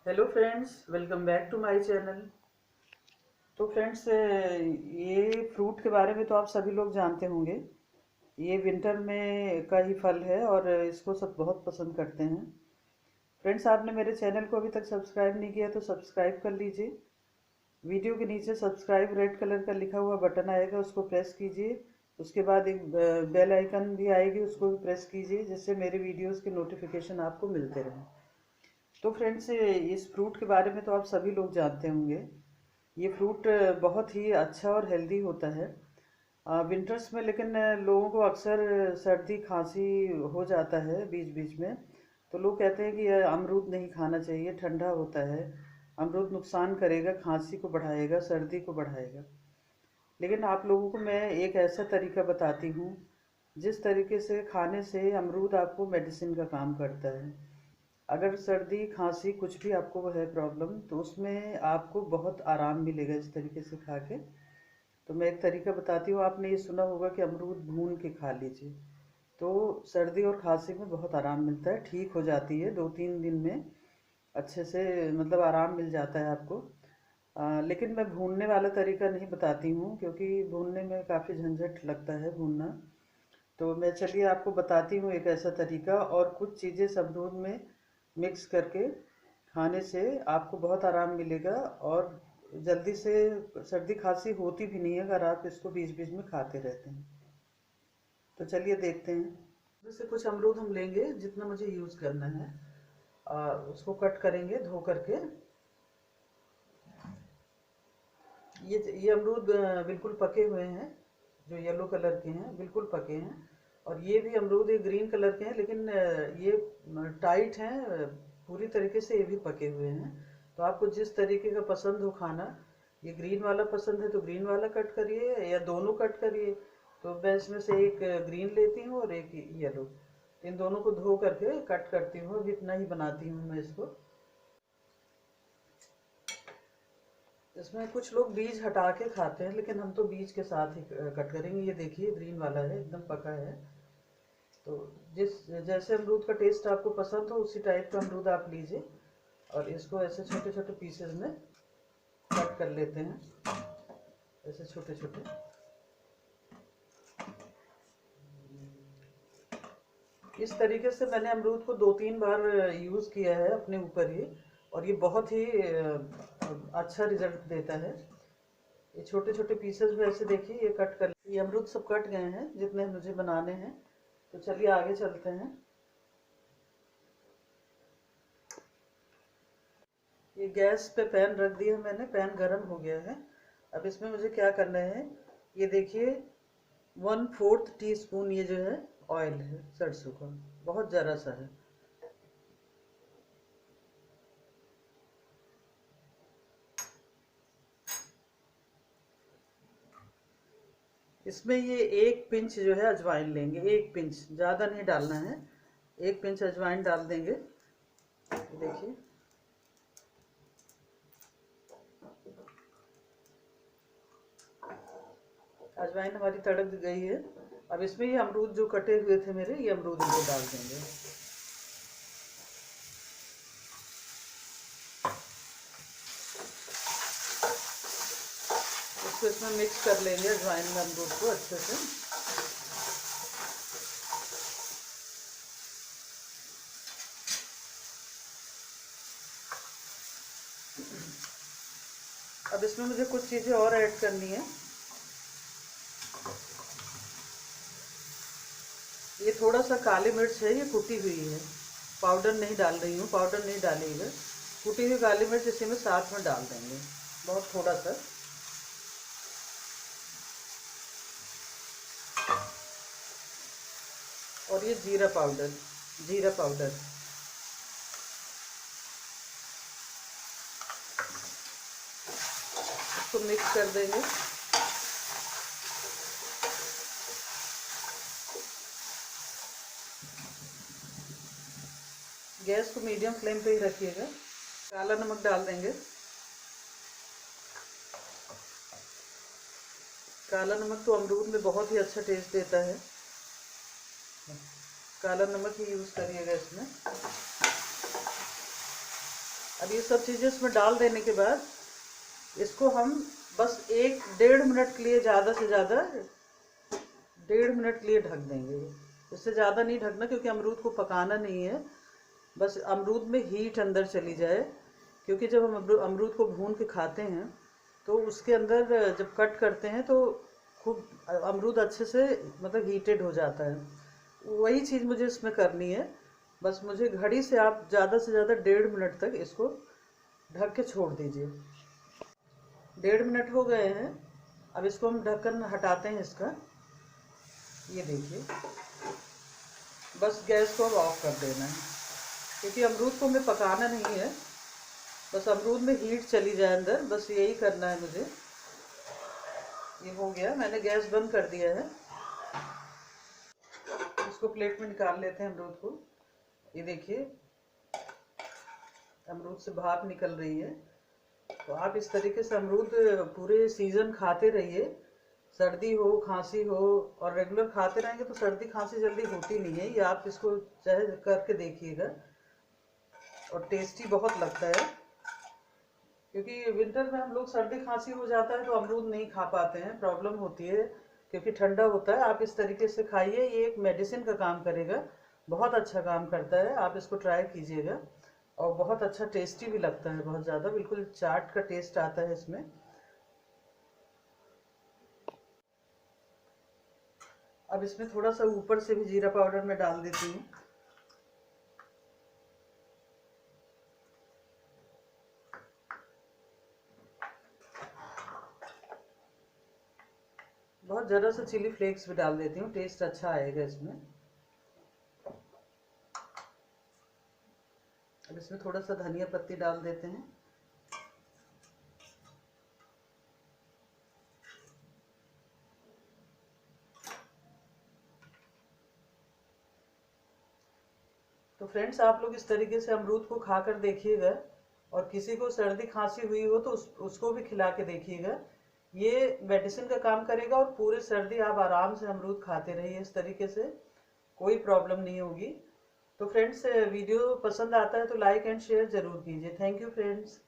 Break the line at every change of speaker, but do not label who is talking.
Hello friends, welcome back to my channel. तो friends, ये fruit के बारे में तो आप सभी लोग जानते होंगे। ये विंटर में का ही फल है और इसको सब बहुत पसंद करते हैं। फ्रेंड्स, आपने मेरे चैनल को अभी तक सब्सक्राइब नहीं किया तो सब्सक्राइब कर लीजिए। वीडियो के नीचे सब्सक्राइब रेड कलर का लिखा हुआ बटन आएगा, उसको प्रेस कीजिए। उसके बाद एक बेल आइकन भी आएगी, उसको भी प्रेस कीजिए, जिससे मेरे वीडियोज़ के नोटिफिकेशन आपको मिलते रहें। तो फ्रेंड्स, इस फ्रूट के बारे में तो आप सभी लोग जानते होंगे। ये फ्रूट बहुत ही अच्छा और हेल्दी होता है विंटर्स में। लेकिन लोगों को अक्सर सर्दी खांसी हो जाता है बीच बीच में। तो लोग कहते हैं कि यह अमरूद नहीं खाना चाहिए, ठंडा होता है। अमरूद नुकसान करेगा, खांसी को बढ़ाएगा, सर्दी को बढ़ाएगा। लेकिन आप लोगों को मैं एक ऐसा तरीका बताती हूँ जिस तरीके से खाने से अमरूद आपको मेडिसिन का काम करता है। अगर सर्दी खांसी कुछ भी आपको है प्रॉब्लम, तो उसमें आपको बहुत आराम मिलेगा इस तरीके से खा के। तो मैं एक तरीका बताती हूँ। आपने ये सुना होगा कि अमरूद भून के खा लीजिए, तो सर्दी और खांसी में बहुत आराम मिलता है, ठीक हो जाती है 2-3 दिन में। अच्छे से मतलब आराम मिल जाता है आपको। लेकिन मैं भूनने वाला तरीका नहीं बताती हूँ, क्योंकि भूनने में काफ़ी झंझट लगता है भूनना। तो मैं चलिए आपको बताती हूँ एक ऐसा तरीका, और कुछ चीज़ें अमरूद में मिक्स करके खाने से आपको बहुत आराम मिलेगा। और जल्दी से सर्दी खांसी होती भी नहीं है अगर आप इसको बीच बीच में खाते रहते हैं। तो चलिए देखते हैं। जैसे कुछ अमरूद हम लेंगे, जितना मुझे यूज़ करना है उसको कट करेंगे धो करके। ये अमरूद बिल्कुल पके हुए हैं, जो येलो कलर के हैं, बिल्कुल पके हैं। और ये भी अमरूद ये ग्रीन कलर के हैं, लेकिन ये टाइट हैं, पूरी तरीके से ये भी पके हुए हैं। तो आपको जिस तरीके का पसंद हो खाना, ये ग्रीन वाला पसंद है तो ग्रीन वाला कट करिए, या दोनों कट करिए। तो मैं इसमें से एक ग्रीन लेती हूँ और एक येलो। इन दोनों को धो करके कट करती हूँ। अभी इतना ही बनाती हूँ मैं इसको। इसमें कुछ लोग बीज हटा के खाते हैं, लेकिन हम तो बीज के साथ ही कट करेंगे। ये देखिए ग्रीन वाला है, एकदम पका है। तो जिस जैसे अमरूद का टेस्ट आपको पसंद हो उसी टाइप का अमरूद आप लीजिए, और इसको ऐसे छोटे छोटे पीसेज में कट कर लेते हैं, ऐसे छोटे छोटे। इस तरीके से मैंने अमरूद को 2-3 बार यूज़ किया है अपने ऊपर ही, और ये बहुत ही अच्छा रिजल्ट देता है। ये छोटे छोटे पीसेस में ऐसे देखिए, ये कट कर, ये अमरूद सब कट गए हैं जितने मुझे बनाने हैं। तो चलिए आगे चलते हैं। ये गैस पे पैन रख दिया मैंने, पैन गरम हो गया है। अब इसमें मुझे क्या करना है, ये देखिए 1/4 टीस्पून ये जो है ऑयल है सरसों का, बहुत ज़रा सा है। इसमें ये एक पिंच जो है अजवाइन लेंगे, एक पिंच, ज़्यादा नहीं डालना है। एक पिंच अजवाइन डाल देंगे। देखिए अजवाइन हमारी तड़क गई है। अब इसमें ये अमरूद जो कटे हुए थे मेरे, ये अमरूद इनको डाल देंगे। इसको इसमें मिक्स कर लेंगे अजवाइन में अमरूद को अच्छे से। अब इसमें मुझे कुछ चीज़ें और ऐड करनी है। ये थोड़ा सा काली मिर्च है, ये कुटी हुई है, पाउडर नहीं डाल रही हूँ, पाउडर नहीं डालिएगा। कुटी हुई काली मिर्च इसी में साथ में डाल देंगे, बहुत थोड़ा सा। और ये जीरा पाउडर, जीरा पाउडर। इसको मिक्स कर देंगे। गैस को मीडियम फ्लेम पे ही रखिएगा। काला नमक डाल देंगे। काला नमक तो अमरूद में बहुत ही अच्छा टेस्ट देता है, काला नमक ही यूज़ करिएगा इसमें। अब ये सब चीज़ें इसमें डाल देने के बाद इसको हम बस 1-1.5 मिनट के लिए, ज़्यादा से ज़्यादा 1.5 मिनट के लिए ढक देंगे। इससे ज़्यादा नहीं ढकना, क्योंकि अमरूद को पकाना नहीं है, बस अमरूद में हीट अंदर चली जाए। क्योंकि जब हम अमरूद को भून के खाते हैं तो उसके अंदर जब कट करते हैं तो खूब अमरूद अच्छे से मतलब हीटेड हो जाता है। वही चीज़ मुझे इसमें करनी है। बस मुझे घड़ी से आप ज़्यादा से ज़्यादा 1.5 मिनट तक इसको ढक के छोड़ दीजिए। 1.5 मिनट हो गए हैं। अब इसको हम ढक्कन हटाते हैं इसका। ये देखिए, बस गैस को अब ऑफ कर देना है, क्योंकि अमरूद को हमें पकाना नहीं है, बस अमरूद में हीट चली जाए अंदर, बस यही करना है मुझे। ये हो गया, मैंने गैस बंद कर दिया है। इसको प्लेट में निकाल लेते हैं अमरूद को। ये देखिए, अमरूद से भाप निकल रही है। तो आप इस तरीके से अमरूद पूरे सीजन खाते रहिए। सर्दी हो, खांसी हो, और रेगुलर खाते रहेंगे तो सर्दी खांसी जल्दी होती नहीं है। ये आप इसको चाहे करके देखिएगा, और टेस्टी बहुत लगता है। क्योंकि विंटर में हम लोग सर्दी खांसी हो जाता है तो अमरूद नहीं खा पाते हैं, प्रॉब्लम होती है, क्योंकि ठंडा होता है। आप इस तरीके से खाइए, ये एक मेडिसिन का काम करेगा, बहुत अच्छा काम करता है। आप इसको ट्राई कीजिएगा, और बहुत अच्छा टेस्टी भी लगता है, बहुत ज़्यादा, बिल्कुल चाट का टेस्ट आता है इसमें। अब इसमें थोड़ा सा ऊपर से भी जीरा पाउडर मैं डाल देती हूँ। बहुत ज़रा सा चिली फ्लेक्स भी डाल देती हूँ, टेस्ट अच्छा आएगा इसमें। अब इसमें थोड़ा सा धनिया पत्ती डाल देते हैं। तो फ्रेंड्स, आप लोग इस तरीके से अमरूद को खाकर देखिएगा, और किसी को सर्दी खांसी हुई हो तो उसको भी खिला के देखिएगा। ये मेडिसिन का काम करेगा, और पूरे सर्दी आप आराम से अमरूद खाते रहिए इस तरीके से, कोई प्रॉब्लम नहीं होगी। तो फ्रेंड्स, वीडियो पसंद आता है तो लाइक एंड शेयर ज़रूर कीजिए। Thank you friends.